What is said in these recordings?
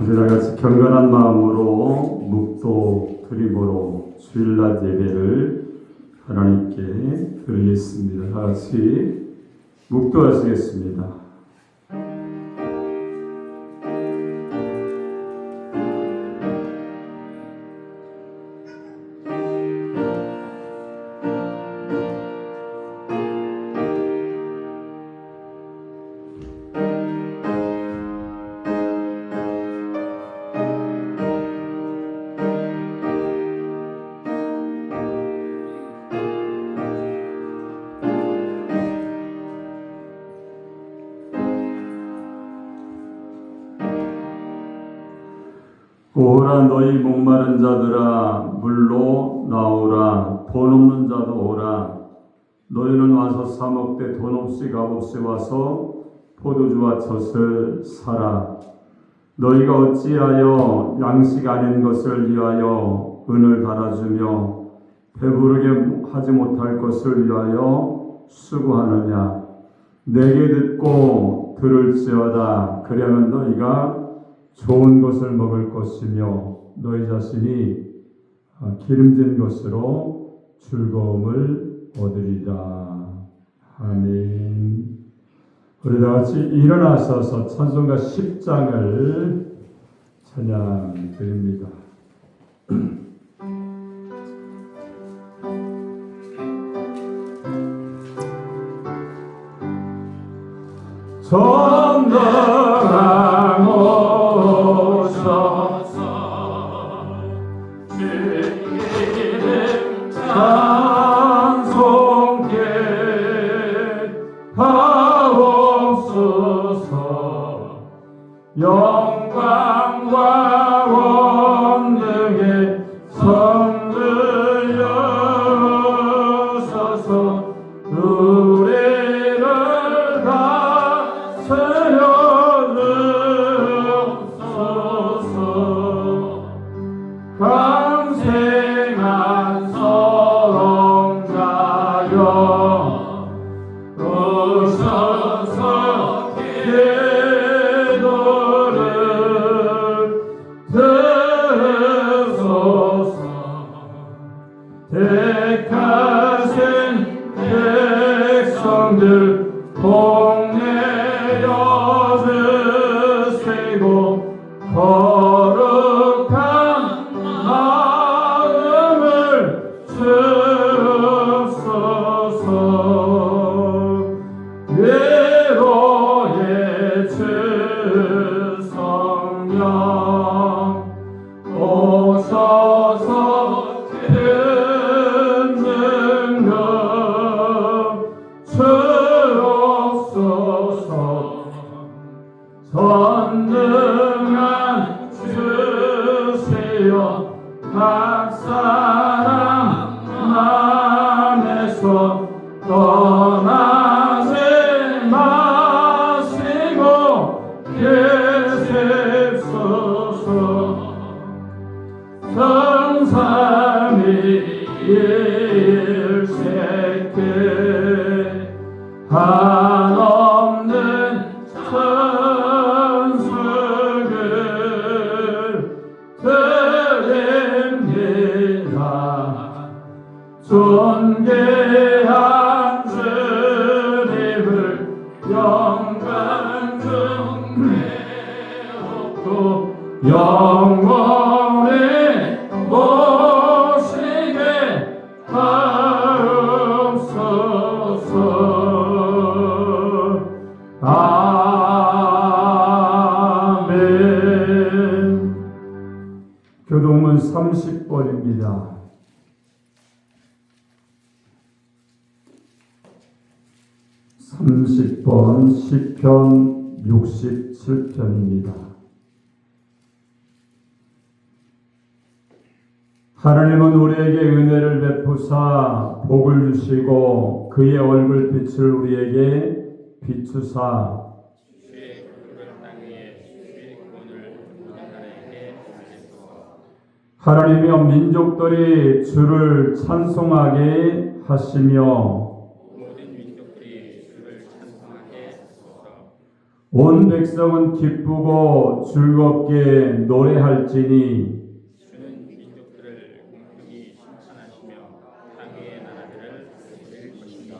이제 다같이 경건한 마음으로 묵도 드림으로 주일날 예배를 하나님께 드리겠습니다. 다같이 묵도하시겠습니다. 오라 너희 목마른 자들아 물로 나오라. 돈 없는 자도 오라. 너희는 와서 사 먹되 돈 없이 값없이 와서 포도주와 젖을 사라. 너희가 어찌하여 양식 아닌 것을 위하여 은을 달아주며 배부르게 하지 못할 것을 위하여 수고하느냐. 내게 듣고 들을지어다. 그러면 너희가 좋은 것을 먹을 것이며 너희 자신이 기름진 것으로 즐거움을 얻으리라. 아멘. 우리 다같이 일어나셔서 찬송가 10장을 찬양드립니다. 전능하옵소서 주의 이름 찬송케 하옵소서. 영광과 원능의 성들 여소서. 우리를 다스려주옵소서. 강생한 성자여 오셔서 기도를 들으소서. 택하신 백성들 복내어 주시고 거룩한 마음을 주옵소서. 위로의 주 성령 오셔서 듣는 것 주옵소서. 전능한 주시여 각 사람 맘에서 떠나지 마시고 계십소서. 성삼위일체께 한없는 천수를 드립니다. 존귀한 주님을 영광 중배웠고 영원히 모시게 하옵소서. 아멘. 교동문 30번입니다. 30번 시편 67편입니다. 하나님은 우리에게 은혜를 베푸사 복을 주시고 그의 얼굴빛을 우리에게 비추사 주의 푸른 땅에 주의 구원을 모든 나라에게 하시소서. 하나님이여 민족들이 주를 찬송하게 하시며 모든 민족들이 주를 찬송하게 하소서. 온 백성은 기쁘고 즐겁게 노래할지니 주는 민족들을 공평히 심판하시며 땅의 나라들을 다스릴 것입니다.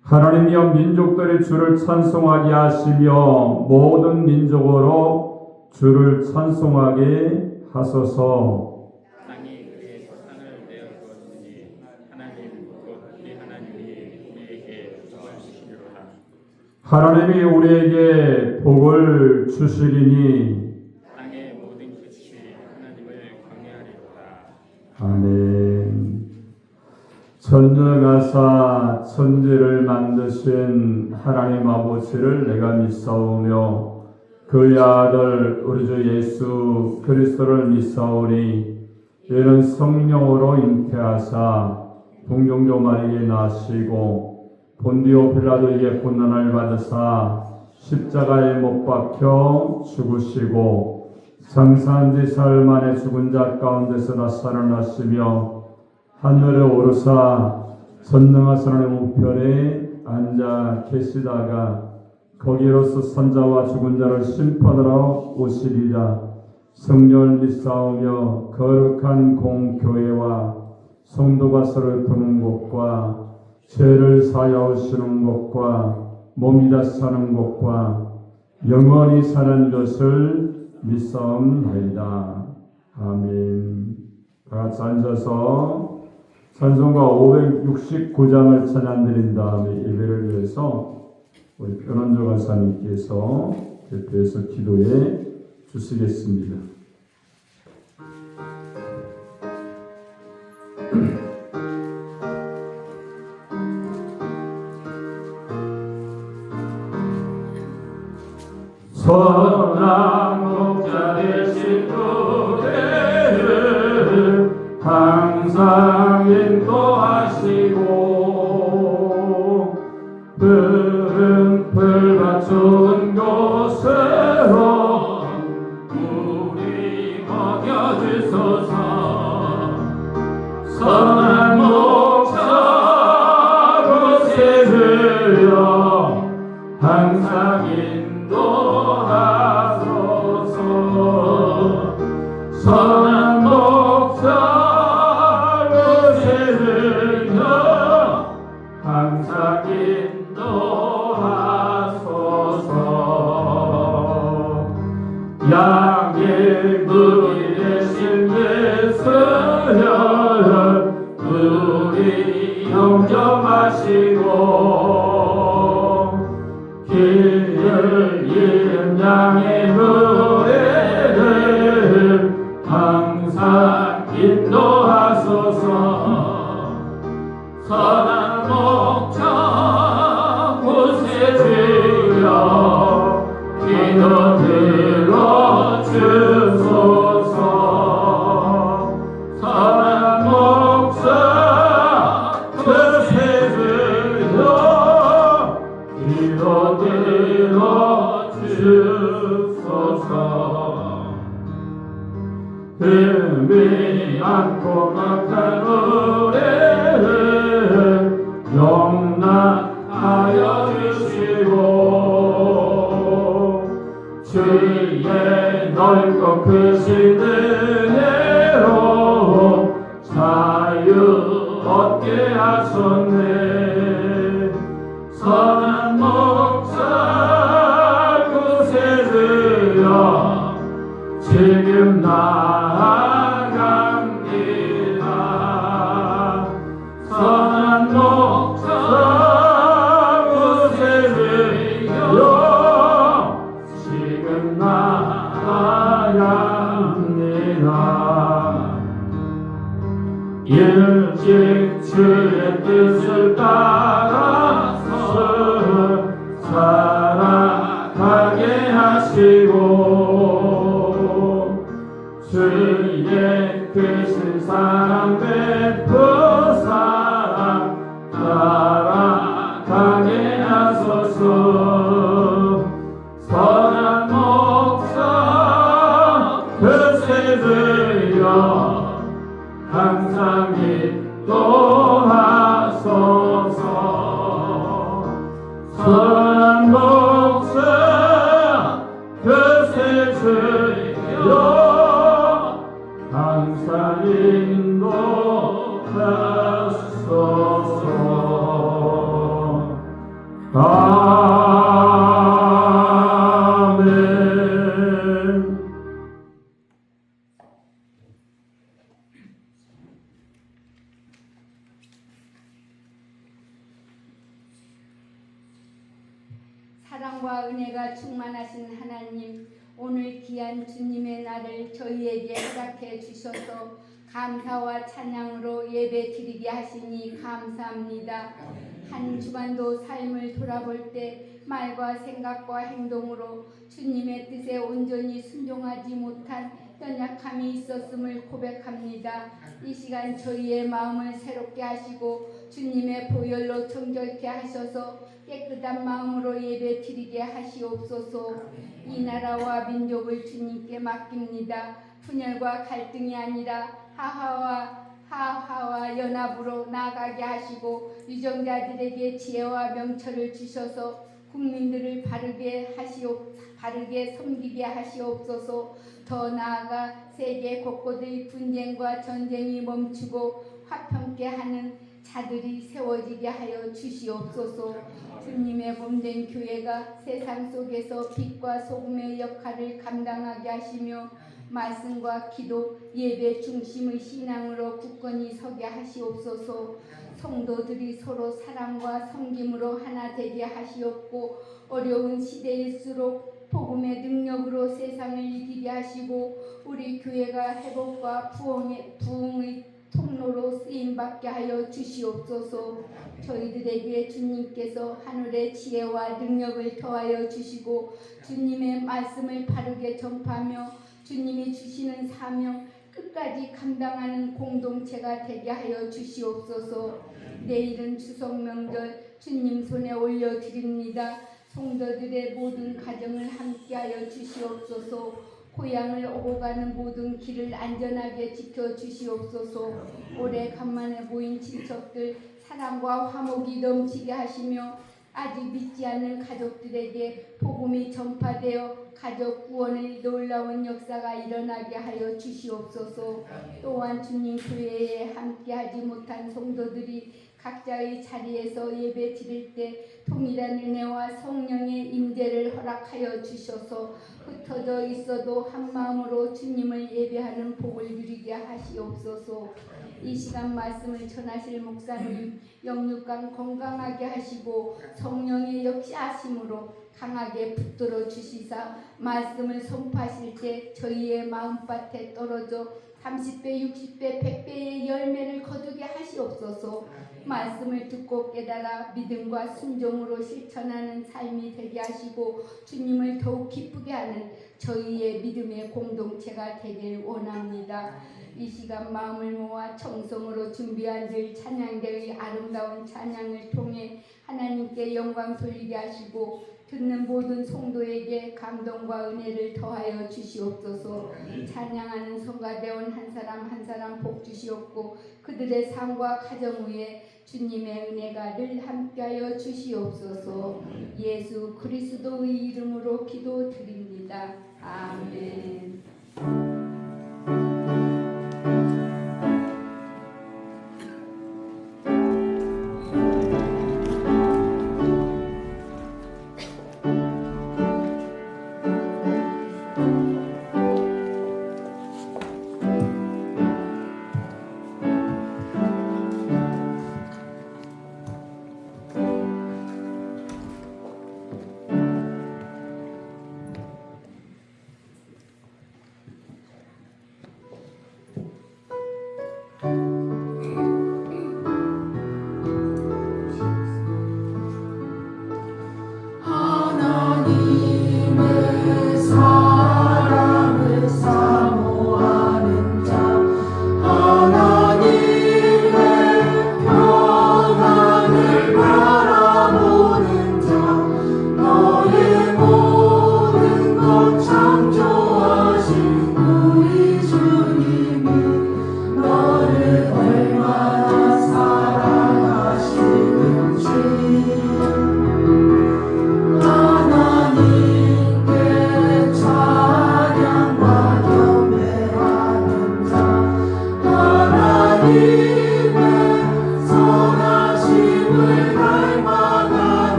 하나님이여 민족들이 주를 찬송하게 하시며 모든 민족으로 주를 찬송하게 하소서. 땅이 그의 토산을 내어 주었으니 하나님 곧 우리 하나님이 우리에게 복을 주시리로다. 하나님이 우리에게 복을 주시리니 땅의 모든 끝이 하나님을 경외하리로다. 아멘. 전능하사 천지를 만드신 하나님 아버지를 내가 믿사오며 그의 아들 우리 주 예수 그리스도를 믿사오니 이는 성령으로 잉태하사 동정조 마리에 나시고 본디오 빌라도에게 고난을 받으사 십자가에 못 박혀 죽으시고 장사한 지 사흘 만에 죽은 자 가운데서 다 살아나시며 하늘에 오르사 전능하신 하나님 우편에 앉아 계시다가 거기로서 산자와 죽은 자를 심판하러 오시리라. 성령을 믿사오며 거룩한 공교회와 성도가 서로 도는 것과 죄를 사하오시는 것과 몸이 다 사는 것과 영원히 사는 것을 믿사옵나이다. 아멘. 다 같이 앉아서 찬송가 569장을 찬양드린 다음에 예배를 위해서 우리 변원조 가사님께서 대표해서 기도해 주시겠습니다. 선한 목자 되신 그대를 항상 인도하시고 푸른 풀밭 좋은 곳으로 우리 먹여주소서. 선한 목자 곳에 들려 항상 인도하소서. 선한 목자 곳에 들려 항상 인도하소서. 양의 물이 되신 예수여 우리 영접하시고 길을 잃은 양의 노래를 항상 인도하소서. 선한 목자 곳에 들려 기도 들어주소서. 선한 목자 곳에 들려 기도 들어주소서. 흠이 않고 막한 노래를 용납하여 주시고 주의 넓고 크신 은혜로 자유 얻게 하셨네. 선한 목자 곳에 들여 지금 나아갑니다. 아멘. 사랑과 은혜가 충만하신 하나님, 오늘 귀한 주님의 날을 저희에게 허락해 주셔서 감사와 찬양으로 예배 드리게 하시니 감사합니다. 한 주간도 삶을 돌아볼 때 말과 생각과 행동으로 주님의 뜻에 온전히 순종하지 못한 연약함이 있었음을 고백합니다. 이 시간 저희의 마음을 새롭게 하시고 주님의 보혈로 정결케 하셔서 깨끗한 마음으로 예배 드리게 하시옵소서. 이 나라와 민족을 주님께 맡깁니다. 분열과 갈등이 아니라 하하와 연합으로 나아가게 하시고 유정자들에게 지혜와 명철을 주셔서 국민들을 바르게 섬기게 하시옵소서. 더 나아가 세계 곳곳의 분쟁과 전쟁이 멈추고 화평케 하는 자들이 세워지게 하여 주시옵소서. 주님의 몸된 교회가 세상 속에서 빛과 소금의 역할을 감당하게 하시며 말씀과 기도, 예배 중심의 신앙으로 굳건히 서게 하시옵소서. 성도들이 서로 사랑과 섬김으로 하나 되게 하시옵고 어려운 시대일수록 복음의 능력으로 세상을 이기게 하시고 우리 교회가 회복과 부흥의 통로로 쓰임받게 하여 주시옵소서. 저희들에게 주님께서 하늘의 지혜와 능력을 더하여 주시고 주님의 말씀을 바르게 전파하며 주님이 주시는 사명 끝까지 감당하는 공동체가 되게 하여 주시옵소서. 내일은 추석 명절 주님 손에 올려드립니다. 성도들의 모든 가정을 함께하여 주시옵소서. 고향을 오고 가는 모든 길을 안전하게 지켜주시옵소서. 올해 간만에 모인 친척들 사랑과 화목이 넘치게 하시며 아직 믿지 않는 가족들에게 복음이 전파되어 가족 구원의 놀라운 역사가 일어나게 하여 주시옵소서. 또한 주님 교회에 함께하지 못한 성도들이 각자의 자리에서 예배 드릴 때 동일한 은혜와 성령의 임재를 허락하여 주셔서 흩어져 있어도 한 마음으로 주님을 예배하는 복을 누리게 하시옵소서. 이 시간 말씀을 전하실 목사님 영육간 건강하게 하시고 성령의 역사하심으로 강하게 붙들어 주시사 말씀을 선포하실 때 저희의 마음밭에 떨어져 30배, 60배, 100배의 열매를 거두게 하시옵소서. 말씀을 듣고 깨달아 믿음과 순종으로 실천하는 삶이 되게 하시고 주님을 더욱 기쁘게 하는 저희의 믿음의 공동체가 되길 원합니다. 이 시간 마음을 모아 청성으로 준비한 늘 찬양대의 아름다운 찬양을 통해 하나님께 영광 돌리게 하시고 듣는 모든 성도에게 감동과 은혜를 더하여 주시옵소서. 찬양하는 성가대원 한 사람 한 사람 복 주시옵고 그들의 삶과 가정 위에 주님의 은혜가 늘 함께하여 주시옵소서. 예수 그리스도의 이름으로 기도드립니다. 아멘.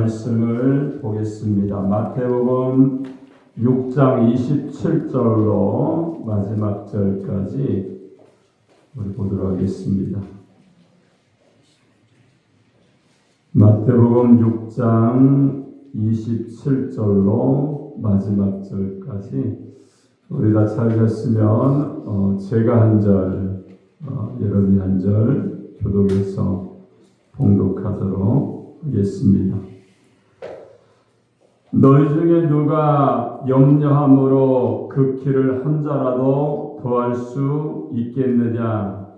말씀을 보겠습니다. 마태복음 6장 27절로 마지막 절까지 우리 보도록 하겠습니다. 마태복음 6장 27절로 마지막 절까지 우리 다 찾으셨으면 제가 한 절, 여러분이 한 절 교독해서 봉독하도록 하겠습니다. 너희 중에 누가 염려함으로 그 키를 한 자라도 더할 수 있겠느냐?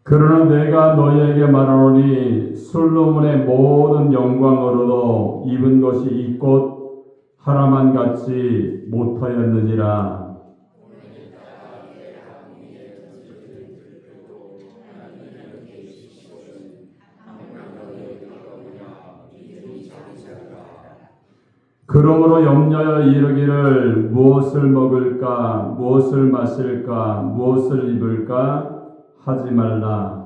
그러나 내가 너희에게 말하노니 솔로몬의 모든 영광으로도 입은 것이 이 꽃 하나만 같지 못하였느니라. 그러므로 염려하여 이르기를 무엇을 먹을까, 무엇을 마실까, 무엇을 입을까 하지 말라.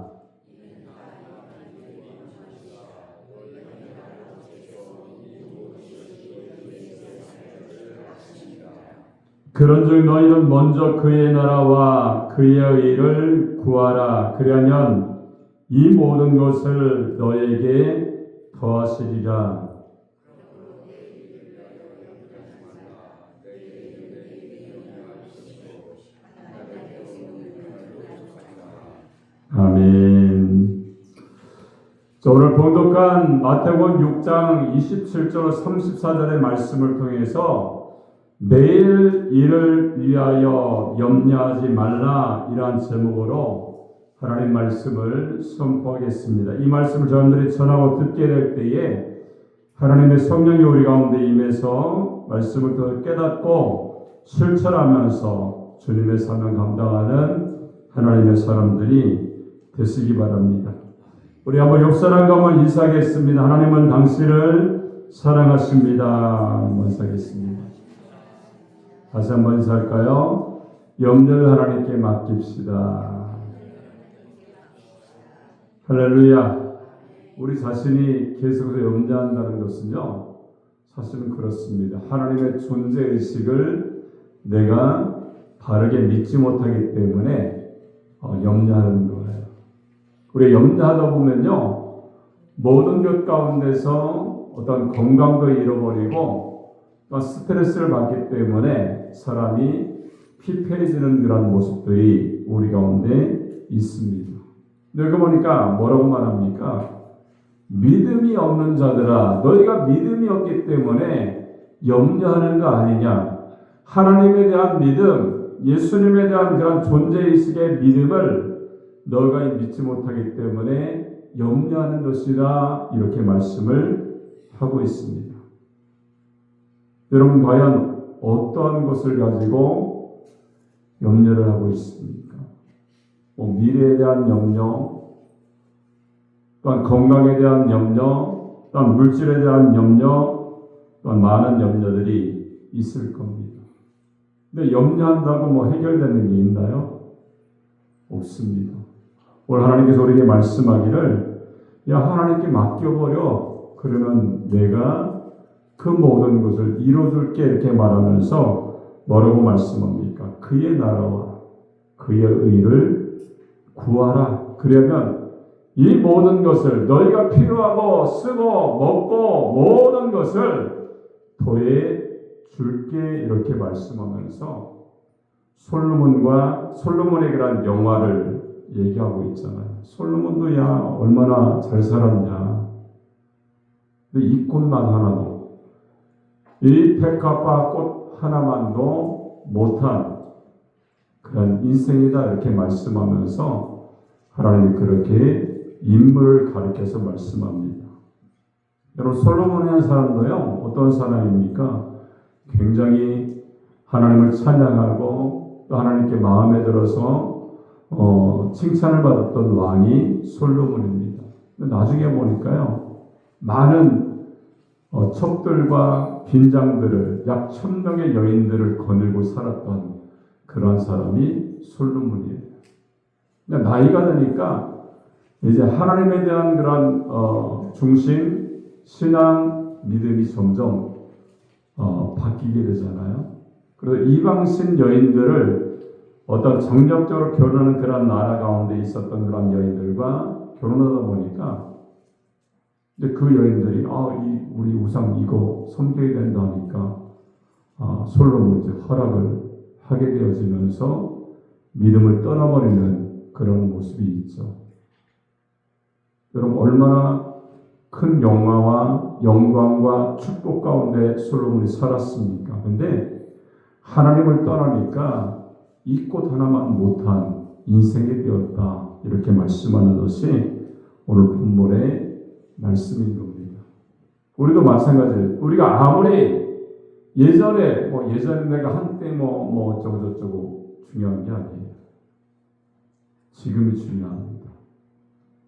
그런즉 너희는 먼저 그의 나라와 그의 의를 구하라. 그리하면 이 모든 것을 너에게 더하시리라. 아멘. 자, 오늘 봉독한 마태복음 6장 27절 34절의 말씀을 통해서 내일 일을 위하여 염려하지 말라 이러한 제목으로 하나님 말씀을 선포하겠습니다. 이 말씀을 저희들이 전하고 듣게 될 때에 하나님의 성령이 우리 가운데 임해서 말씀을 더 깨닫고 실천하면서 주님의 사명 감당하는 하나님의 사람들이 되시기 바랍니다. 우리 한번 옆사람과 한번 인사하겠습니다. 하나님은 당신을 사랑하십니다. 인사하겠습니다. 다시 한번 인사할까요? 염려를 하나님께 맡깁시다. 할렐루야. 우리 자신이 계속해서 염려한다는 것은요, 사실은 그렇습니다. 하나님의 존재의식을 내가 바르게 믿지 못하기 때문에 염려하는 거예요. 우리 염려하다 보면요, 모든 것 가운데서 어떤 건강도 잃어버리고 스트레스를 받기 때문에 사람이 피폐해지는 그런 모습들이 우리 가운데 있습니다. 여기 보니까 뭐라고 말합니까? 믿음이 없는 자들아, 너희가 믿음이 없기 때문에 염려하는 거 아니냐? 하나님에 대한 믿음, 예수님에 대한 그런 존재의식의 믿음을 너희가 믿지 못하기 때문에 염려하는 것이다, 이렇게 말씀을 하고 있습니다. 여러분, 과연 어떠한 것을 가지고 염려를 하고 있습니까? 미래에 대한 염려, 또한 건강에 대한 염려, 또한 물질에 대한 염려, 또한 많은 염려들이 있을 겁니다. 근데 염려한다고 해결되는 게 있나요? 없습니다. 오늘 하나님께서 우리에게 말씀하기를, 야, 하나님께 맡겨버려. 그러면 내가 그 모든 것을 이루어줄게, 이렇게 말하면서 뭐라고 말씀합니까? 그의 나라와 그의 의를 구하라. 그러면 이 모든 것을 너희가 필요하고 쓰고 먹고 모든 것을 더해 줄게, 이렇게 말씀하면서 솔로몬의 그런 영화를 얘기하고 있잖아요. 솔로몬도 야, 얼마나 잘 살았냐. 근데 이 꽃만 하나도, 이 백합화 꽃 하나만도 못한 그런 인생이다, 이렇게 말씀하면서 하나님이 그렇게 인물을 가리켜서 말씀합니다. 여러분, 솔로몬이라는 사람도요, 어떤 사람입니까? 굉장히 하나님을 찬양하고 또 하나님께 마음에 들어서 칭찬을 받았던 왕이 솔로몬입니다. 근데 나중에 보니까요, 많은 첩들과 빈장들을 약 1000명의 여인들을 거느리고 살았던 그런 사람이 솔로몬이에요. 근데 나이가 드니까 이제 하나님에 대한 그런 중심, 신앙, 믿음이 점점 바뀌게 되잖아요. 그래서 이방신 여인들을 어떤 정력적으로 결혼하는 그런 나라 가운데 있었던 그런 여인들과 결혼하다 보니까 이제 그 여인들이 우리 우상 이거 섬겨야 된다 하니까 솔로몬이 이제 허락을 하게 되어지면서 믿음을 떠나버리는 그런 모습이 있죠. 여러분 얼마나 큰 영광과 축복 가운데 솔로몬이 살았습니까? 근데 하나님을 떠나니까 이 꽃 하나만 못한 인생이 되었다. 이렇게 말씀하는 것이 오늘 본문의 말씀인 겁니다. 우리도 마찬가지예요. 우리가 아무리 예전에 내가 한때 어쩌고 중요한 게 아니에요. 지금이 중요합니다.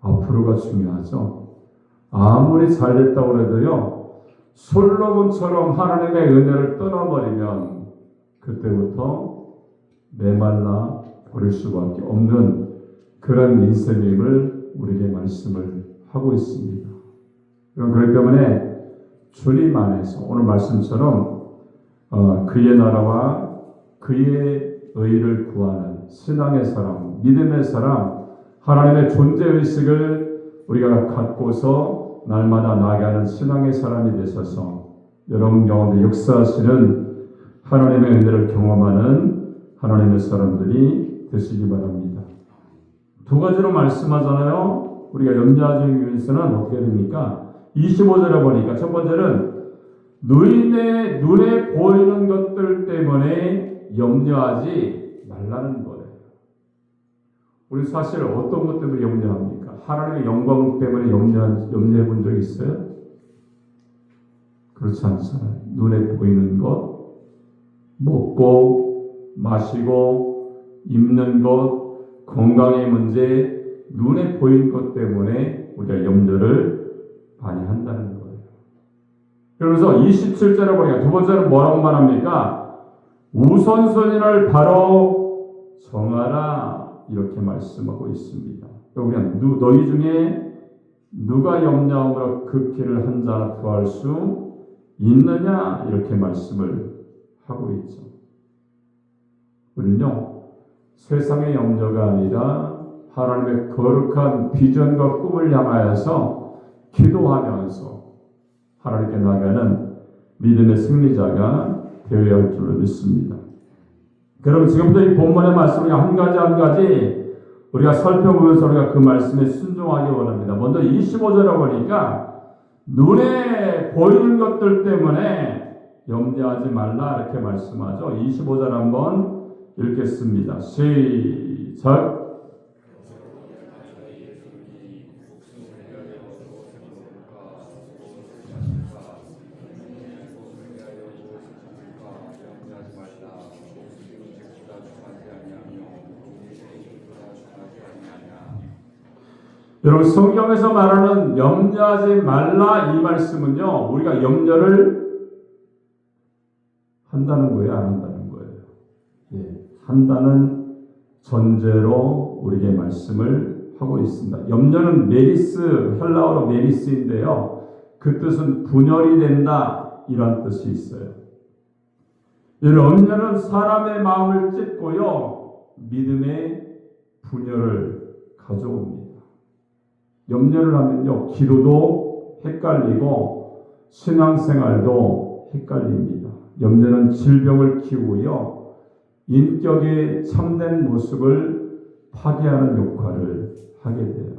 앞으로가 중요하죠. 아무리 잘됐다고 해도요, 솔로몬처럼 하나님의 은혜를 떠나버리면 그때부터 메말라 버릴 수밖에 없는 그런 인생임을 우리에게 말씀을 하고 있습니다. 그렇기 때문에 주님 안에서 오늘 말씀처럼 그의 나라와 그의 의를 구하는 신앙의 사람, 믿음의 사람, 하나님의 존재의식을 우리가 갖고서 날마다 나아가는 신앙의 사람이 되셔서 여러분 가운데 역사하시는 하나님의 은혜를 경험하는 하나님의 사람들이 되시기 바랍니다. 두 가지로 말씀하잖아요. 우리가 염려하기 위해서는 어떻게 됩니까? 25절에 보니까 첫 번째는 누인의 눈에 보이는 것들 때문에 염려하지 말라는 거예요. 우리 사실 어떤 것 때문에 염려합니까? 하나님의 영광 때문에 염려해 본 적 있어요? 그렇지 않잖아요. 눈에 보이는 것, 먹고 마시고 입는 것, 건강의 문제, 눈에 보이는 것 때문에 우리가 염려를 많이 한다는 거예요. 그러면서 27절에 보니까 두 번째는 뭐라고 말합니까? 우선순위를 바로 정하라 이렇게 말씀하고 있습니다. 우리가 너희 중에 누가 염려함으로 그 길을 한 자나 구할 수 있느냐 이렇게 말씀을 하고 있죠. 우리는요 세상의 염려가 아니라 하나님의 거룩한 비전과 꿈을 향하여서 기도하면서 하나님께 나가는 믿음의 승리자가 되어야 할 줄로 믿습니다. 그럼 지금부터 이 본문의 말씀을 한 가지 우리가 살펴보면서 우리가 그 말씀에 순종하기 원합니다. 먼저 25절에 보니까 눈에 보이는 것들 때문에 염려하지 말라 이렇게 말씀하죠. 25절 한번 읽겠습니다. 시작. 여러분 성경에서 말하는 염려하지 말라 이 말씀은요 우리가 염려를 한다는 거예요, 안 한다는 거예요? 예, 한다는 전제로 우리에게 말씀을 하고 있습니다. 염려는 메리스, 헬라어로 메리스인데요 그 뜻은 분열이 된다 이런 뜻이 있어요. 염려는 사람의 마음을 찢고요 믿음의 분열을 가져옵니다. 염려를 하면요 기도도 헷갈리고 신앙생활도 헷갈립니다. 염려는 질병을 키우고요 인격의 참된 모습을 파괴하는 역할을 하게 돼요.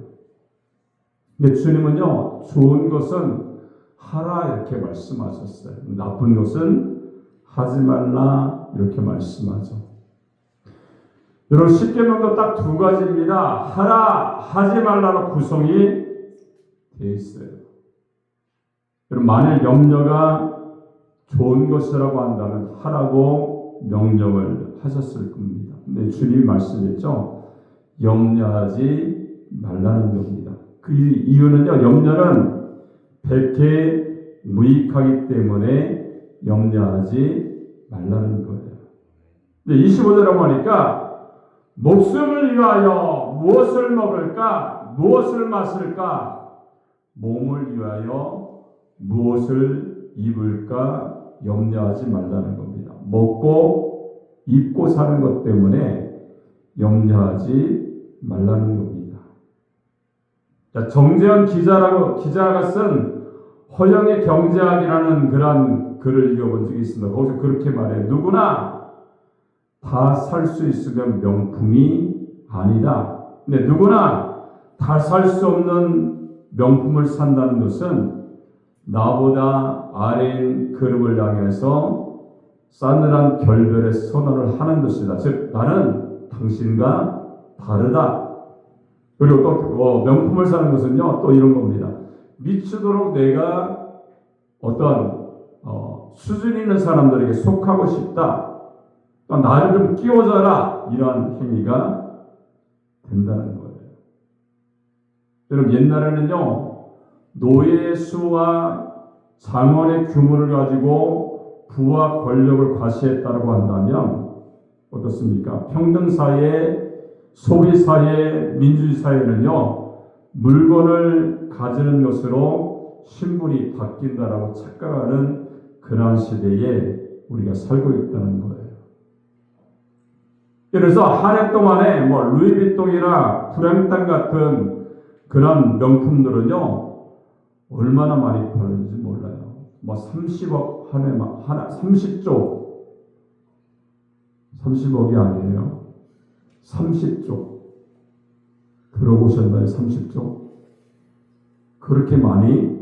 근데 주님은요 좋은 것은 하라 이렇게 말씀하셨어요. 나쁜 것은 하지 말라 이렇게 말씀하죠. 여러분 십계명도 딱 두 가지입니다. 하라, 하지 말라로 구성이 되어 있어요. 여러분 만일 염려가 좋은 것이라고 한다면 하라고 명령을 하셨을 겁니다. 근데 주님이 말씀했죠. 염려하지 말라는 겁니다. 그 이유는요. 염려는 백해 무익하기 때문에 염려하지 말라는 거예요. 근데 25절에 보니까 목숨을 위하여 무엇을 먹을까? 무엇을 마실까? 몸을 위하여 무엇을 입을까? 염려하지 말라는 겁니다. 먹고 입고 사는 것 때문에 염려하지 말라는 겁니다. 자, 정재현 기자가 쓴 허영의 경제학이라는 그런 글을 읽어본 적이 있습니다. 거기서 그렇게 말해요. 누구나 다 살 수 있으면 명품이 아니다. 근데 누구나 다 살 수 없는 명품을 산다는 것은 나보다 아래인 그룹을 향해서 싸늘한 결별의 선언을 하는 것이다. 즉 나는 당신과 다르다. 그리고 또 명품을 사는 것은요 또 이런 겁니다. 미치도록 내가 어떤 수준 있는 사람들에게 속하고 싶다. 또 나를 좀 끼워줘라. 이러한 행위가 된다는 거예요. 여러분 옛날에는요 노예의 수와 장원의 규모를 가지고 부와 권력을 과시했다고 한다면 어떻습니까? 평등사회, 소비사회, 민주사회는요 물건을 가지는 것으로 신분이 바뀐다라고 착각하는 그러한 시대에 우리가 살고 있다는 거예요. 그래서 한 해 동안에 루이비통이나 프랭땅 같은 그런 명품들은요 얼마나 많이 팔리는지 몰라요. 30억 한 해만 30조 30억이 아니에요. 30조 들어보셨나요? 30조 그렇게 많이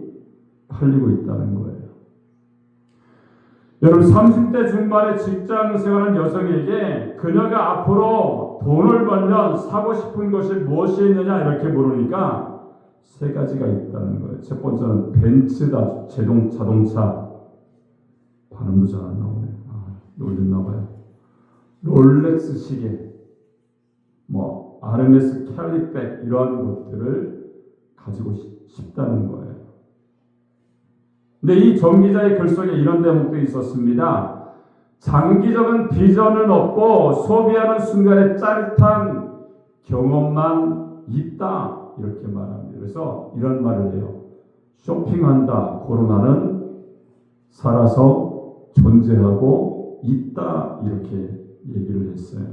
팔리고 있다는 거예요. 여러분 30대 중반의 직장 생활하는 여성에게 그녀가 앞으로 돈을 벌면 사고 싶은 것이 무엇이 있느냐 이렇게 물으니까 세 가지가 있다는 거예요. 첫 번째는 벤츠 자동차 발음도 잘 안 나오네. 놀렸나 봐요. 롤렉스 시계 아르메스 캘리백 이러한 것들을 가지고 싶다는 거예요. 근데 이 정 기자의 글 속에 이런 대목도 있었습니다. 장기적인 비전은 없고 소비하는 순간에 짜릿한 경험만 있다. 이렇게 말합니다. 그래서 이런 말을 해요. 쇼핑한다. 코로나는 살아서 존재하고 있다. 이렇게 얘기를 했어요.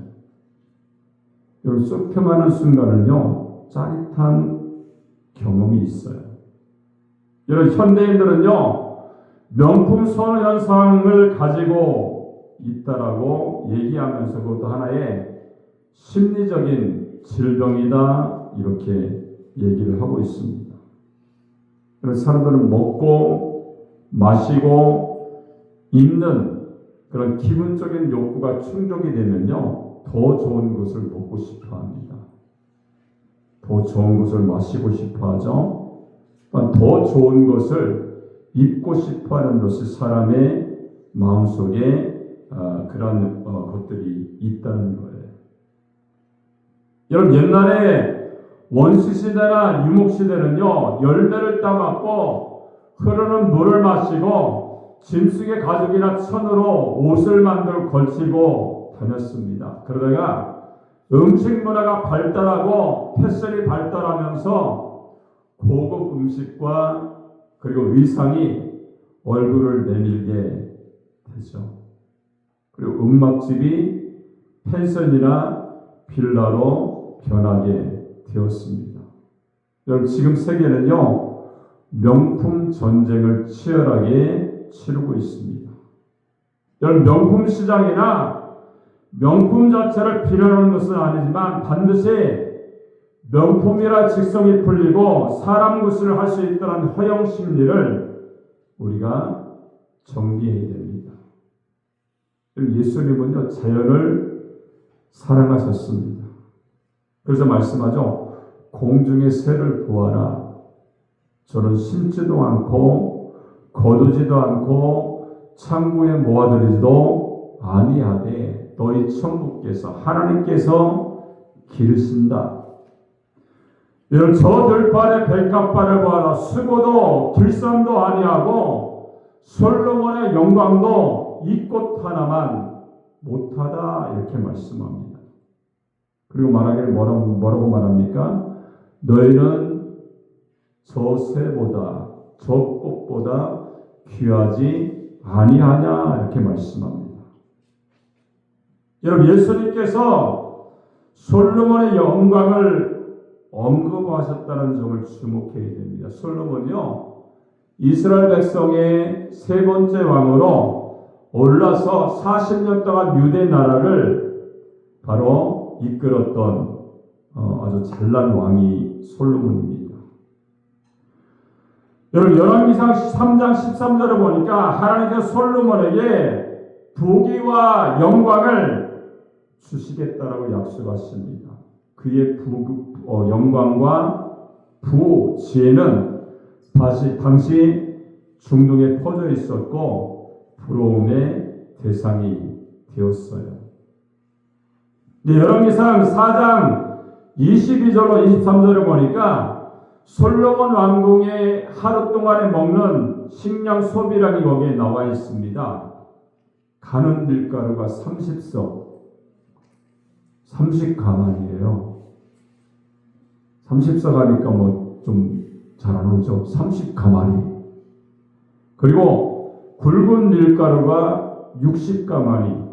여러분 쇼핑하는 순간은요. 짜릿한 경험이 있어요. 여러분 현대인들은요. 명품 선호 현상을 가지고 있다라고 얘기하면서 그것도 하나의 심리적인 질병이다 이렇게 얘기를 하고 있습니다. 그래서 사람들은 먹고 마시고 입는 그런 기본적인 욕구가 충족이 되면요 더 좋은 것을 먹고 싶어합니다. 더 좋은 것을 마시고 싶어하죠. 더 좋은 것을 입고 싶어하는 것이 사람의 마음속에 그런 것들이 있다는 거예요. 여러분 옛날에 원시시대나 유목시대는요 열매를 따먹고 흐르는 물을 마시고 짐승의 가죽이나 천으로 옷을 만들고 걸치고 다녔습니다. 그러다가 음식 문화가 발달하고 패션이 발달하면서 고급 음식과 그리고 의상이 얼굴을 내밀게 되죠. 그리고 음악집이 펜션이나 빌라로 변하게 되었습니다. 여러분 지금 세계는요 명품 전쟁을 치열하게 치르고 있습니다. 여러분 명품 시장이나 명품 자체를 비난하는 것은 아니지만 반드시 명품이라 직성이 풀리고 사람 구실을 할 수 있다는 허영 심리를 우리가 정리해야 됩니다. 예수님은요 자연을 사랑하셨습니다. 그래서 말씀하죠. 공중의 새를 보아라. 저는 심지도 않고 거두지도 않고 창고에 모아들이지도 아니하되 너희 천부께서 하나님께서 기르신다. 여러분 저 들판의 벨값바를 보아라. 수고도 길쌈도 아니하고 솔로몬의 영광도 이 꽃 하나만 못하다 이렇게 말씀합니다. 그리고 말하기를 뭐라고 말합니까? 너희는 저 새보다 저 꽃보다 귀하지 아니하냐 이렇게 말씀합니다. 여러분, 예수님께서 솔로몬의 영광을 언급하셨다는 점을 주목해야 됩니다. 솔로몬이요, 이스라엘 백성의 세 번째 왕으로 올라서 40년 동안 유대 나라를 바로 이끌었던 아주 잘난 왕이 솔로몬입니다. 여러분, 열왕기상 3장 13절을 보니까 하나님께서 솔로몬에게 부귀와 영광을 주시겠다라고 약속하십니다. 그의 영광과 지혜는 당시 중동에 퍼져 있었고 부러움의 대상이 되었어요. 열왕기상 4장 22절로 23절을 보니까 솔로몬 왕궁의 하루 동안에 먹는 식량 소비량이 거기에 나와 있습니다. 가는 밀가루가 30가만이에요. 30석 하니까 뭐 좀 잘 안 오죠. 30가만이. 그리고 굵은 밀가루가 60가만이.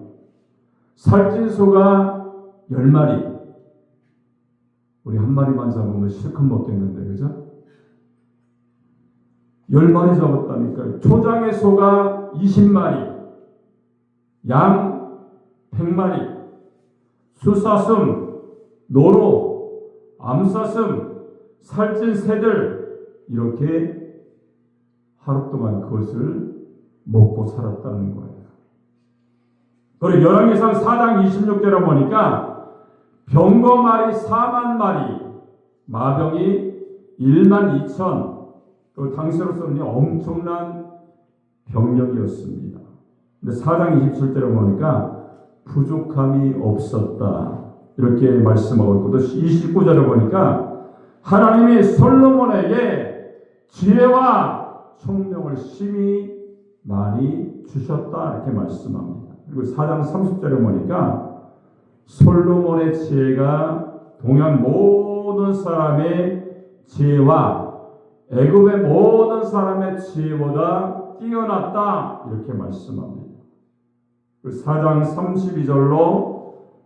살찐 소가 10마리. 우리 한 마리만 잡으면 실컷 먹겠는데, 그죠? 10마리 잡았다니까요. 초장의 소가 20마리, 양 100마리, 수사슴, 노루, 암사슴, 살찐 새들, 이렇게 하루 동안 그것을 먹고 살았다는 거예요. 그리고 열왕기상 4장 26절에 보니까 병거말이 4만 마리, 마병이 1만 2천, 그 당시로서는 엄청난 병력이었습니다. 근데 4장 27절에 보니까 부족함이 없었다 이렇게 말씀하고 있고, 또 29절에 보니까 하나님이 솔로몬에게 지혜와 총명을 심히 많이 주셨다 이렇게 말씀합니다. 그리고 4장 30절에 보니까 솔로몬의 지혜가 동양 모든 사람의 지혜와 애굽의 모든 사람의 지혜보다 뛰어났다 이렇게 말씀합니다. 그리고 4장 32절로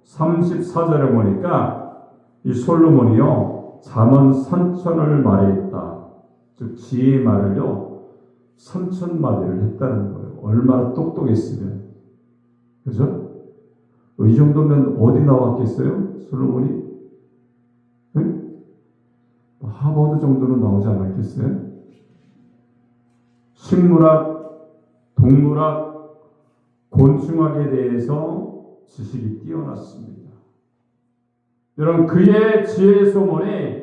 34절에 보니까 이 솔로몬이요 잠언 선천을 말했다. 즉 지혜의 말을요 선천마디를 했다는 거예요. 얼마나 똑똑했으면, 그죠? 이 정도면 어디 나왔겠어요? 솔로몬이? 응? 하버드 정도는 나오지 않았겠어요? 식물학, 동물학, 곤충학에 대해서 지식이 뛰어났습니다. 여러분, 그의 지혜의 소문이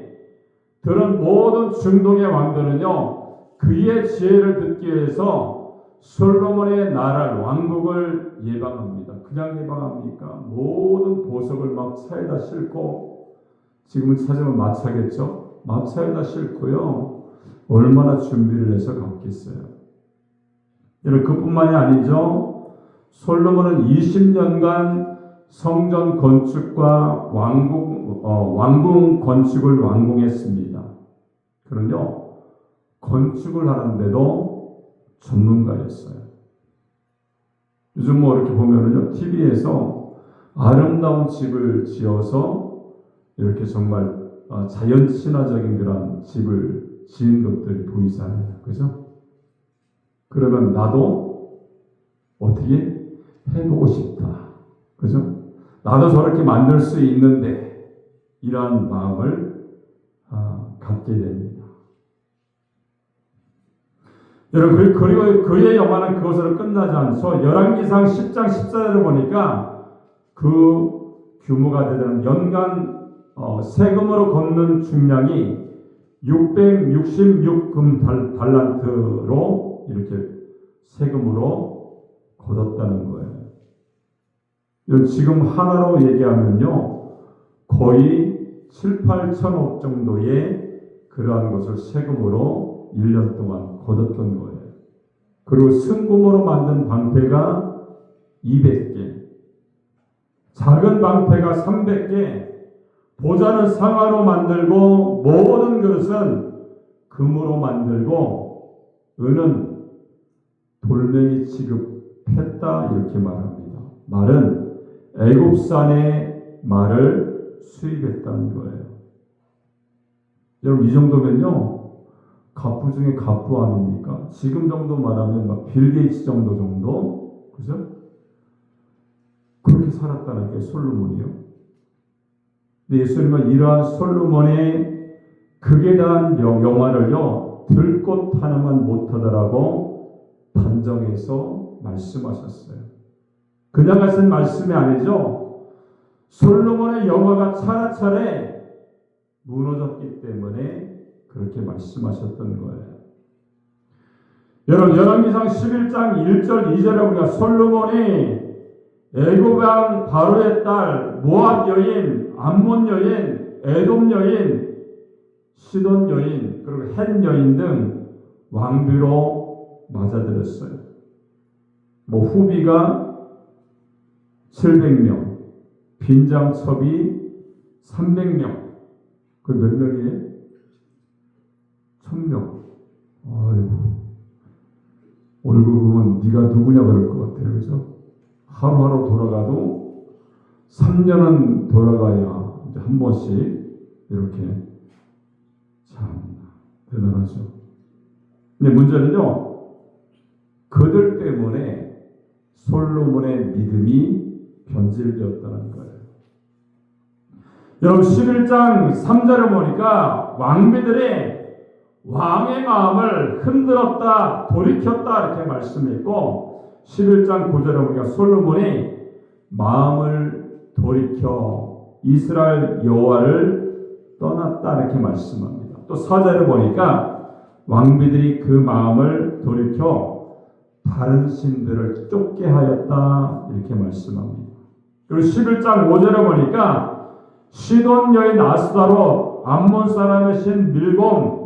들은 모든 중동의 왕들은요 그의 지혜를 듣기 위해서 솔로몬의 나라를, 왕국을 예방합니다. 그냥 예방합니까? 모든 보석을 막 차에다 싣고, 지금은 찾으면 마차겠죠? 마차에다 싣고요 얼마나 준비를 해서 갔겠어요. 여러분, 그뿐만이 아니죠. 솔로몬은 20년간 성전 건축과 왕궁 건축을 완공했습니다. 그런요 건축을 하는데도 전문가였어요. 요즘 뭐 이렇게 보면은요 TV에서 아름다운 집을 지어서 이렇게 정말 자연 친화적인 그런 집을 지은 것들이 보이잖아요, 그죠? 그러면 나도 어떻게 해보고 싶다, 그죠? 나도 저렇게 만들 수 있는데 이러한 마음을 갖게 됩니다. 여러분, 그리고 그의 영화는 그것으로 끝나지 않죠. 열왕기상 10장 14절을 보니까 그 규모가 되는 연간 세금으로 걷는 중량이 666금 달란트로 이렇게 세금으로 걷었다는 거예요. 지금 하나로 얘기하면요 거의 7, 8천억 정도의 그러한 것을 세금으로 1년 동안 걷었던 거예요. 그리고 승금으로 만든 방패가 200개, 작은 방패가 300개, 보좌는 상아로 만들고 모든 그릇은 금으로 만들고 은은 돌멩이 취급했다 이렇게 말합니다. 말은 애굽산의 말을 수입했다는 거예요. 여러분 이 정도면요 갑부 중에 갑부 아닙니까? 지금 정도 말하면 막 빌 게이츠 정도 그죠? 그렇게 살았다는 게 솔로몬이요. 근데 예수님은 이러한 솔로몬의 극에 대한 영화를요 들꽃 하나만 못하더라고 단정해서 말씀하셨어요. 그냥 하신 말씀이 아니죠. 솔로몬의 영화가 차례차례 무너졌기 때문에 그렇게 말씀하셨던 거예요. 여러분 열왕기상 11장 1절 2절에 우리가 솔로몬이 애굽 왕 바로의 딸 모압 여인, 암몬 여인, 에돔 여인, 시돈 여인, 그리고 헷 여인 등 왕비로 맞아들였어요. 후비가 700명, 빈장첩이 300명. 그 몇 명이에요? 1000명. 아이고. 얼굴 보면 네가 누구냐 그럴 것 같아요. 그죠? 하루하루 돌아가도 3년은 돌아가야 이제 한 번씩 이렇게 참 대단하죠. 근데 문제는요. 그들 때문에 솔로몬의 믿음이 변질되었다는 거예요. 여러분 11장 3절을 보니까 왕비들이 왕의 마음을 흔들었다, 돌이켰다 이렇게 말씀했고 11장 9절에 보니까 솔로몬이 마음을 돌이켜 이스라엘 여호와를 떠났다 이렇게 말씀합니다. 또 4절을 보니까 왕비들이 그 마음을 돌이켜 다른 신들을 쫓게 하였다 이렇게 말씀합니다. 그리고 11장 5절에 보니까 시돈 여인 아스다롯, 암몬 사람의 신 밀곰,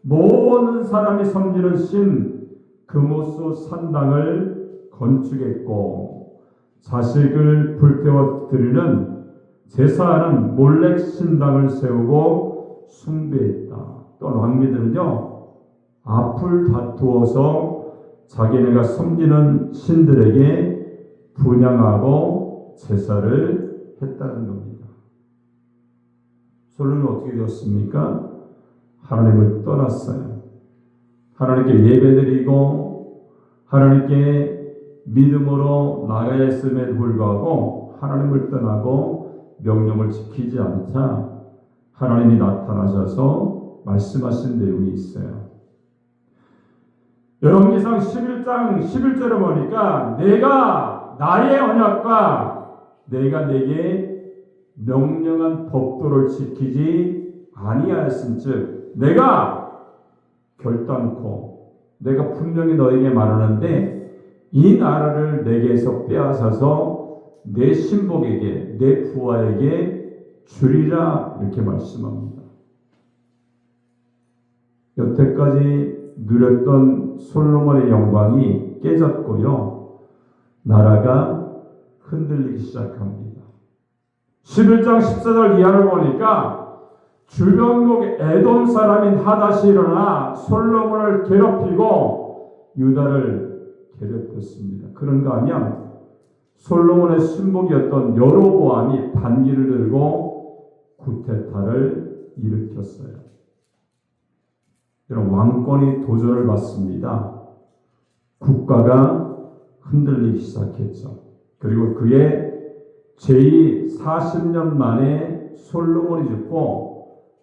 모든 사람이 섬기는 신 그모스 산당을 건축했고 자식을 불태워 드리는 제사하는 몰렉 신당을 세우고 숭배했다. 또 왕비들은요 앞을 다투어서 자기네가 섬기는 신들에게 분향하고 제사를 했다는 겁니다. 솔로몬은 어떻게 되었습니까? 하나님을 떠났어요. 하나님께 예배드리고 하나님께 믿음으로 나가야 했음에도 불구하고 하나님을 떠나고 명령을 지키지 않자 하나님이 나타나셔서 말씀하신 내용이 있어요. 열왕기상 11장 11절에 보니까 내가 나의 언약과 내가 내게 명령한 법도를 지키지 아니하였은즉 내가 결단코 내가 분명히 너에게 말하는데 이 나라를 내게서 빼앗아서 내 신복에게 내 부하에게 주리라 이렇게 말씀합니다. 여태까지 누렸던 솔로몬의 영광이 깨졌고요. 나라가 흔들리기 시작합니다. 11장 14절 이하를 보니까 주변국 에돔 사람인 하닷이 일어나 솔로몬을 괴롭히고 유다를 괴롭혔습니다. 그런가 하면 솔로몬의 신복이었던 여로보암이 반기를 들고 구테타를 일으켰어요. 이런 왕권이 도전을 받습니다. 국가가 흔들리기 시작했죠. 그리고 그의 제2 40년 만에 솔로몬이 죽고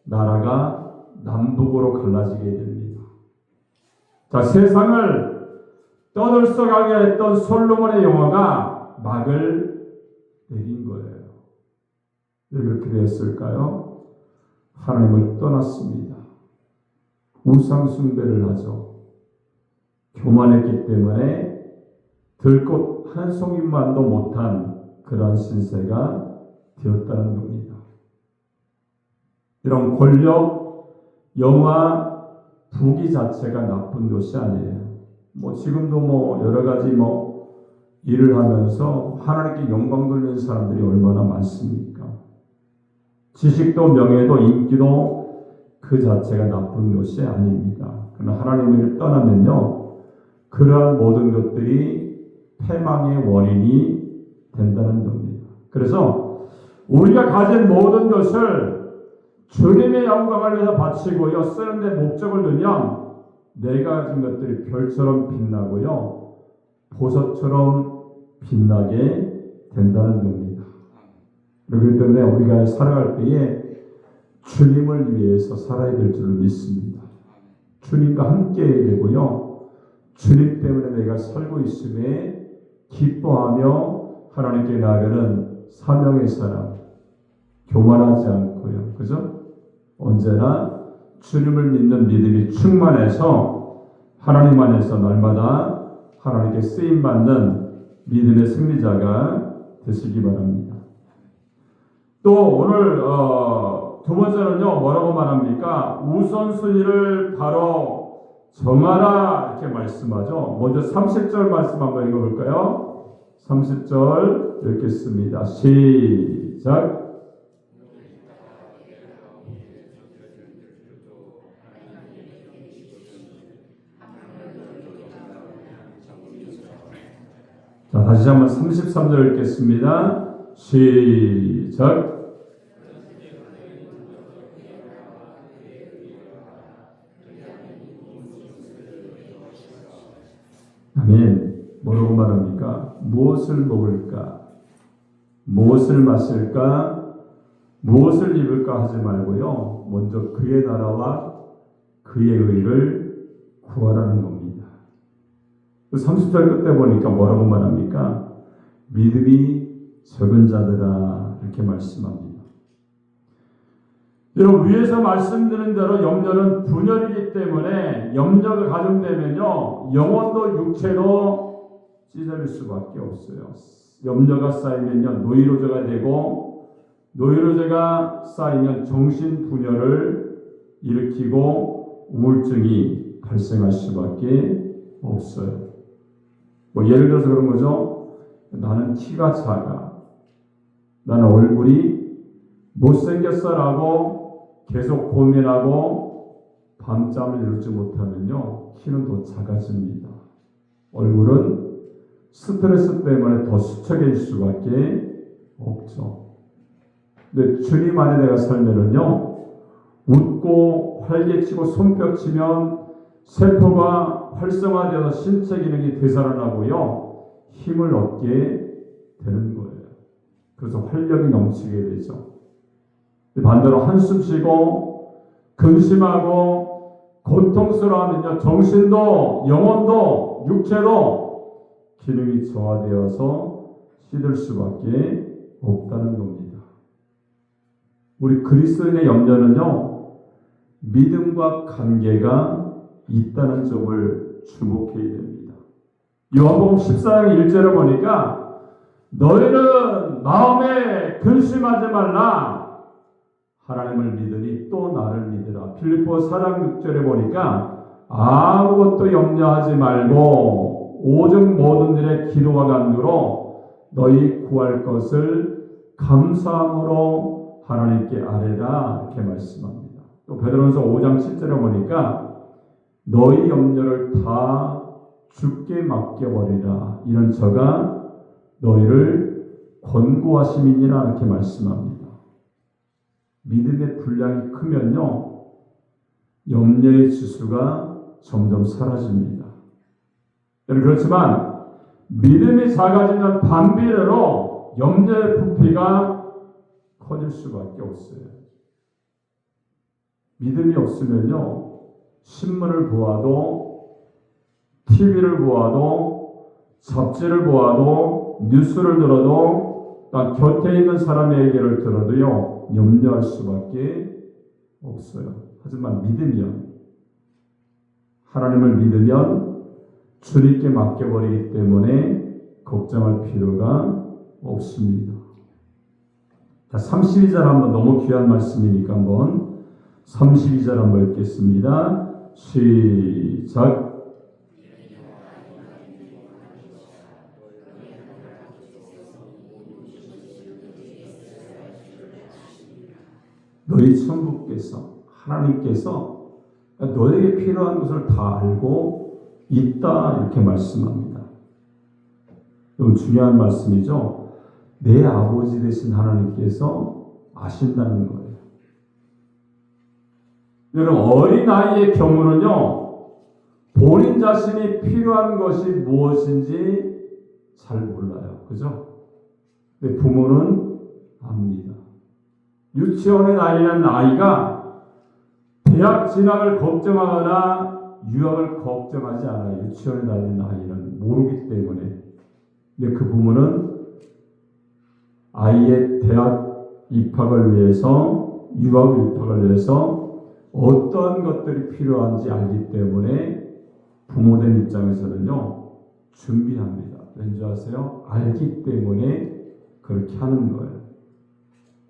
나라가 남북으로 갈라지게 됩니다. 자, 세상을 떠들썩하게 했던 솔로몬의 영화가 막을 내린 거예요. 왜 그렇게 되었을까요? 하나님을 떠났습니다. 우상 숭배를 하죠. 교만했기 때문에 들꽃 한 송이만도 못한 그런 신세가 되었다는 겁니다. 이런 권력, 영화, 부귀 자체가 나쁜 것이 아니에요. 뭐 지금도 뭐 여러 가지 뭐 일을 하면서 하나님께 영광 돌리는 사람들이 얼마나 많습니까? 지식도 명예도 인기도 그 자체가 나쁜 것이 아닙니다. 그러나 하나님을 떠나면요, 그러한 모든 것들이 패망의 원인이 된다는 겁니다. 그래서 우리가 가진 모든 것을 주님의 영광을 위해서 바치고요, 쓰는데 목적을 두면 내가 가진 것들이 별처럼 빛나고요, 보석처럼 빛나게 된다는 겁니다. 그렇기 때문에 우리가 살아갈 때에 주님을 위해서 살아야 될 줄을 믿습니다. 주님과 함께 되고요, 주님 때문에 내가 살고 있음에 기뻐하며 하나님께 나아가는 사명의 사람, 교만하지 않고요, 그죠? 언제나 주님을 믿는 믿음이 충만해서 하나님 안에서 날마다 하나님께 쓰임받는 믿음의 승리자가 되시기 바랍니다. 또 오늘 두 번째는요, 뭐라고 말합니까? 우선순위를 바로 정하라 이렇게 말씀하죠. 먼저 30절 말씀 한번 읽어볼까요? 30절 읽겠습니다. 시작. 자, 다시 한번 33절 읽겠습니다. 시작. 아멘. 뭐라고 말합니까? 무엇을 먹을까? 무엇을 마실까? 무엇을 입을까 하지 말고요, 먼저 그의 나라와 그의 의를 구하라는 겁니다. 30절 끝에 보니까 뭐라고 말합니까? 믿음이 적은 자들아 이렇게 말씀합니다. 여러분, 위에서 말씀드린 대로 염려는 분열이기 때문에 염려가 가중되면요, 영혼도 육체도 찢어질 수밖에 없어요. 염려가 쌓이면요, 노이로제가 되고, 노이로제가 쌓이면 정신 분열을 일으키고 우울증이 발생할 수밖에 없어요. 뭐 예를 들어서 그런 거죠. 나는 키가 작아, 나는 얼굴이 못생겼어라고 계속 고민하고 밤잠을 이루지 못하면요, 키는 더 작아집니다. 얼굴은 스트레스 때문에 더 수척해질 수밖에 없죠. 근데 주님 안에 내가 살면은요, 웃고 활개치고 손뼉치면 세포가 활성화되어서 신체 기능이 되살아나고요, 힘을 얻게 되는 거예요. 그래서 활력이 넘치게 되죠. 반대로 한숨 쉬고 근심하고 고통스러워하면요, 정신도 영혼도 육체도 기능이 저하되어서 시들 수밖에 없다는 겁니다. 우리 그리스도인의 염려는요, 믿음과 관계가 있다는 점을 주목해야 됩니다. 요한복음 14장 1절에 보니까 너희는 마음에 근심하지 말라, 하나님을 믿으니 또 나를 믿으라. 빌립보 4장 6절에 보니까 아무것도 염려하지 말고 오직 모든 일에 기도와 간구로 너희 구할 것을 감사함으로 하나님께 아뢰라 이렇게 말씀합니다. 또 베드로전서 5장 7절에 보니까 너희 염려를 다 주께 맡겨버리라, 이런 저가 너희를 권고하심이니라 이렇게 말씀합니다. 믿음의 분량이 크면요, 염려의 지수가 점점 사라집니다. 그렇지만 믿음이 작아지면 반비례로 염려의 부피가 커질 수밖에 없어요. 믿음이 없으면요, 신문을 보아도, TV를 보아도, 잡지를 보아도, 뉴스를 들어도, 딱 곁에 있는 사람의 얘기를 들어도요, 염려할 수밖에 없어요. 하지만 믿으면, 하나님을 믿으면 주님께 맡겨버리기 때문에 걱정할 필요가 없습니다. 자, 32절 한번, 너무 귀한 말씀이니까 한번 32절 한번 읽겠습니다. 시작. 너희 천부께서 하나님께서 너에게 필요한 것을 다 알고 있다 이렇게 말씀합니다. 너무 중요한 말씀이죠. 내 아버지 되신 하나님께서 아신다는 거예요. 여러분 어린아이의 경우는요. 본인 자신이 필요한 것이 무엇인지 잘 몰라요. 그죠? 근데 부모는 압니다. 유치원에 다니는 아이가 대학 진학을 걱정하거나 유학을 걱정하지 않아요. 유치원에 다니는 아이는 모르기 때문에. 근데 그 부모는 아이의 대학 입학을 위해서 유학 입학을 위해서 어떤 것들이 필요한지 알기 때문에 부모된 입장에서는요 준비합니다. 왠지 아세요? 알기 때문에 그렇게 하는 거예요.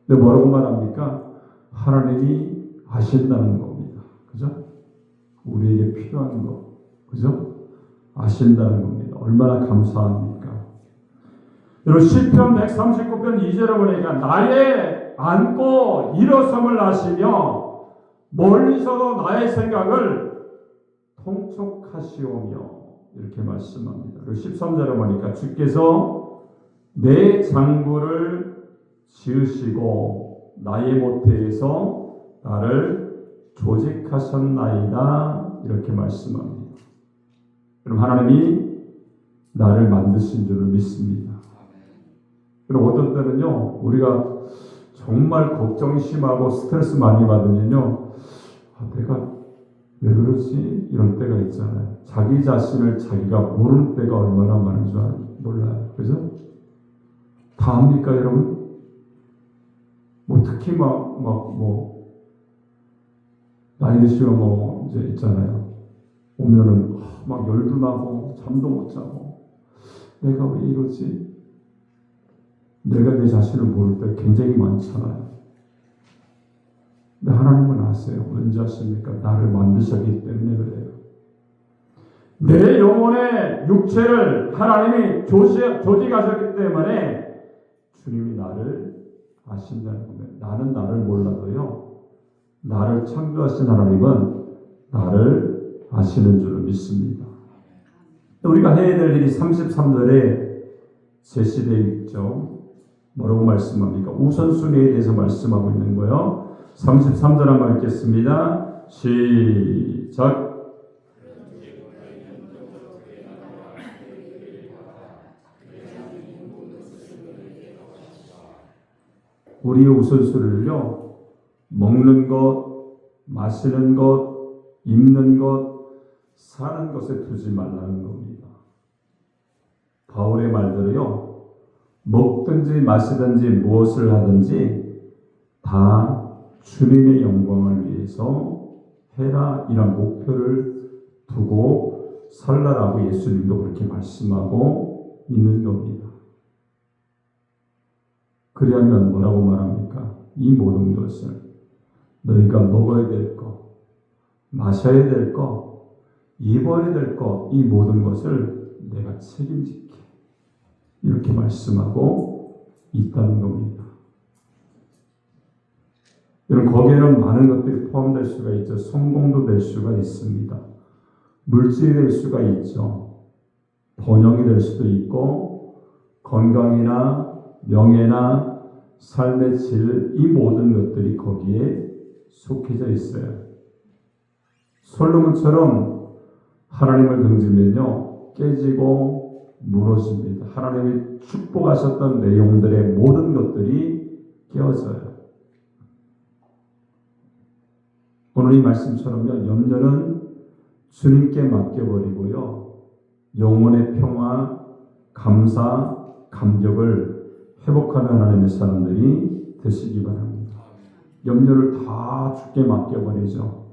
근데 뭐라고 말합니까? 하나님이 아신다는 겁니다. 그죠? 우리에게 필요한 거, 그죠? 아신다는 겁니다. 얼마나 감사합니까? 여러분 시편 139편 2절에 보니까 나의 앉고 일어섬을 아시며 멀리서도 나의 생각을 통촉하시오며 이렇게 말씀합니다. 그리고 13절에 보니까 주께서 내 장부를 지으시고 나의 모태에서 나를 조직하셨나이다 이렇게 말씀합니다. 그럼 하나님이 나를 만드신 줄을 믿습니다. 그럼 어떤 때는요 우리가 정말 걱정이 심하고 스트레스 많이 받으면요 내가 왜 그러지? 이런 때가 있잖아요. 자기 자신을 자기가 모르는 때가 얼마나 많은 줄 몰라요. 그죠? 다 압니까, 여러분? 특히 나이 드시면 이제 있잖아요. 오면은 막 열도 나고, 잠도 못 자고, 내가 왜 이러지? 내가 내 자신을 모를 때 굉장히 많잖아요. 근데 하나님은 아세요. 왠지 아십니까? 나를 만드셨기 때문에 그래요. 내 영혼의 육체를 하나님이 조직하셨기 때문에 주님이 나를 아신다는 겁니다. 나는 나를 몰라도요. 나를 창조하신 하나님은 나를 아시는 줄로 믿습니다. 우리가 해야 될 일이 33절에 제시되어 있죠. 뭐라고 말씀합니까? 우선순위에 대해서 말씀하고 있는 거예요. 33절 한번 읽겠습니다. 시작. 우리의 우선순위를요. 먹는 것, 마시는 것, 입는 것, 사는 것에 두지 말라는 겁니다. 바울의 말대로요. 먹든지 마시든지 무엇을 하든지 다 주님의 영광을 위해서 해라 이런 목표를 두고 살라라고 예수님도 그렇게 말씀하고 있는 겁니다. 그리하면 뭐라고 말합니까? 이 모든 것을 너희가 먹어야 될 것, 마셔야 될 것, 입어야 될 것, 이 모든 것을 내가 책임질게. 이렇게 말씀하고 있다는 겁니다. 여러분 거기에는 많은 것들이 포함될 수가 있죠. 성공도 될 수가 있습니다. 물질이 될 수가 있죠. 번영이 될 수도 있고 건강이나 명예나 삶의 질, 이 모든 것들이 거기에 속해져 있어요. 솔로몬처럼 하나님을 등지면요 깨지고 무너집니다. 하나님이 축복하셨던 내용들의 모든 것들이 깨어져요. 오늘 이 말씀처럼요 염려는 주님께 맡겨버리고요 영혼의 평화, 감사, 감격을 회복하는 하나님의 사람들이 되시기 바랍니다. 염려를 다 주께 맡겨버리죠.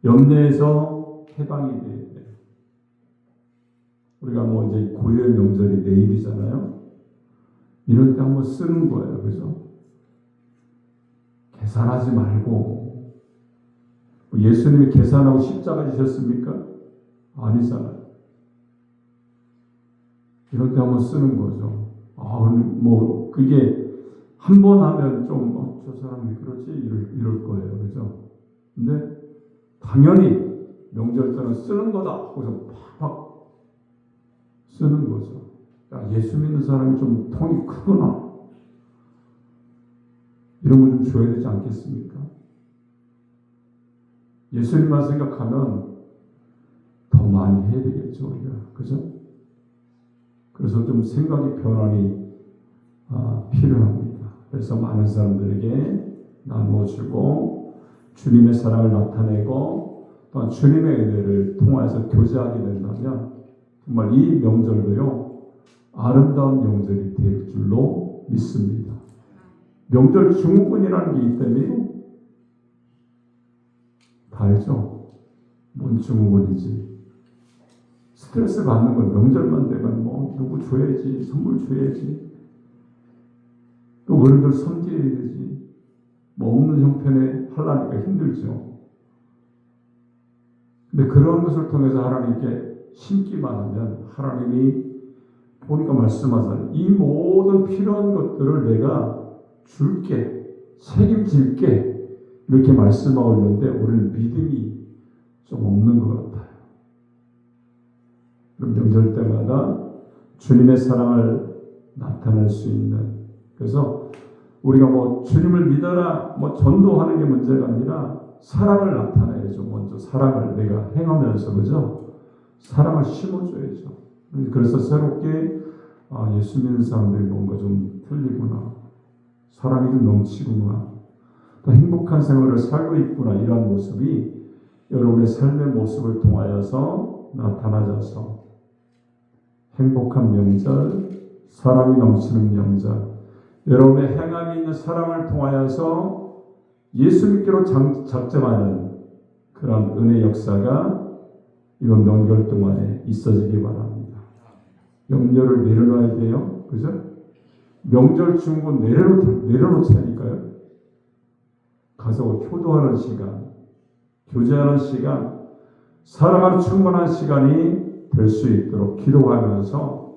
염려에서 해방이 돼야 돼요. 우리가 이제 고유의 명절이 내일이잖아요. 이럴 때 한번 쓰는 거예요. 그죠? 계산하지 말고. 예수님이 계산하고 십자가 지셨습니까? 아니잖아요. 이럴 때 한번 쓰는 거죠. 그게 한 번 하면 좀 저 사람이 그러지? 이럴 거예요. 그죠? 근데 당연히 명절 때는 쓰는 거다. 그래서 팍팍 쓰는 거죠. 야, 예수 믿는 사람이 좀 통이 크구나. 이런 거 좀 줘야 되지 않겠습니까? 예수님만 생각하면 더 많이 해야 되겠죠, 우리가. 그죠? 그래서 좀 생각의 변환이 필요합니다. 그래서 많은 사람들에게 나누어주고 주님의 사랑을 나타내고 또한 주님의 은혜를 통하여서 교제하게 된다면 정말 이 명절도요 아름다운 명절이 될 줄로 믿습니다. 명절 증후군이라는 게 있다며 다 알죠? 뭔 증후군인지. 스트레스 받는 건 명절만 되면 뭐 누구 줘야지, 선물 줘야지, 또 어른들 섬겨야 되지, 뭐 없는 형편에 하려니까 힘들죠. 근데 그런 것을 통해서 하나님께 심기만 하면 하나님이 보니까 말씀하잖아요. 이 모든 필요한 것들을 내가 줄게, 책임질게 이렇게 말씀하고 있는데 우리는 믿음이 좀 없는 것 같아요. 그럼 명절 때마다 주님의 사랑을 나타낼 수 있는, 그래서 우리가 뭐 주님을 믿어라 뭐 전도하는 게 문제가 아니라 사랑을 나타내야죠. 먼저 사랑을 내가 행하면서, 그죠? 사랑을 심어줘야죠. 그래서 새롭게 예수 믿는 사람들이 뭔가 좀 틀리구나, 사랑이 좀 넘치구나, 또 행복한 생활을 살고 있구나, 이런 모습이 여러분의 삶의 모습을 통하여서 나타나져서 행복한 명절, 사랑이 넘치는 명절, 여러분의 행함이 있는 사랑을 통하여서 예수 믿기로 작정하는 그런 은혜 역사가 이번 명절 동안에 있어지기 바랍니다. 염려를 내려놔야 돼요. 그죠? 명절 중고 내려놓자니까요. 가서 효도하는 시간, 교제하는 시간, 사랑하는 충분한 시간이 될 수 있도록 기도하면서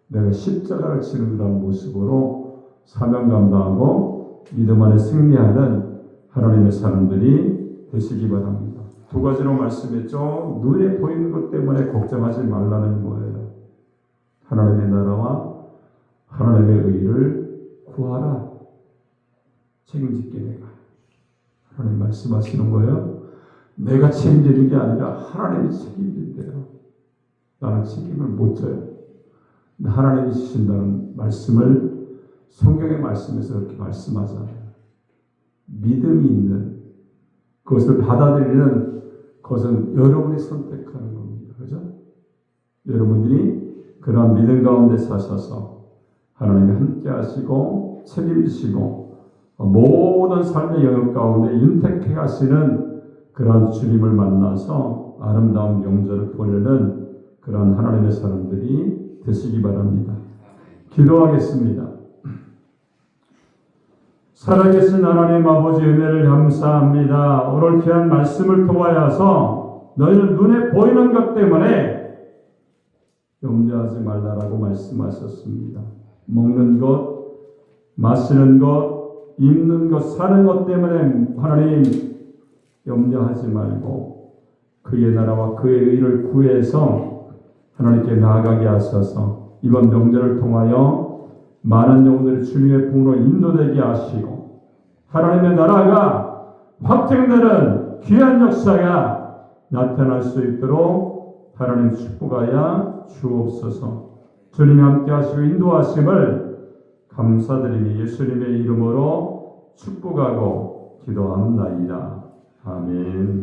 내가 십자가를 지는 그런 모습으로 사명 감당하고 믿음 안에 승리하는 하나님의 사람들이 되시기 바랍니다. 두 가지로 말씀했죠. 눈에 보이는 것 때문에 걱정하지 말라는 거예요. 하나님의 나라와 하나님의 의를 구하라. 책임질게 내가. 하나님 말씀하시는 거예요. 내가 책임지는 게 아니라 하나님이 책임진대요. 나는 책임을 못 져요. 하나님이 주신다는 말씀을 성경의 말씀에서 그렇게 말씀하잖아요. 믿음이 있는 그것을 받아들이는 것은 여러분이 선택하는 겁니다. 그죠? 여러분들이 그러한 믿음 가운데 사셔서 하나님이 함께 하시고 책임지시고 모든 삶의 영역 가운데 윤택해 하시는 그러한 주님을 만나서 아름다운 명절을 보내는 그러한 하나님의 사람들이 되시기 바랍니다. 기도하겠습니다. 살아계신 하나님 아버지, 은혜를 감사합니다. 오늘 귀한 말씀을 통하여서 너희는 눈에 보이는 것 때문에 염려하지 말라라고 말씀하셨습니다. 먹는 것, 마시는 것, 입는 것, 사는 것 때문에 하나님 염려하지 말고 그의 나라와 그의 의를 구해서 하나님께 나아가게 하셔서 이번 명절을 통하여 많은 영혼들이 주님의 품으로 인도되게 하시고 하나님의 나라가 확증되는 귀한 역사가 나타날 수 있도록 하나님 축복하여 주옵소서. 주님이 함께 하시고 인도하심을 감사드리며 예수님의 이름으로 축복하고 기도합니다. 아멘.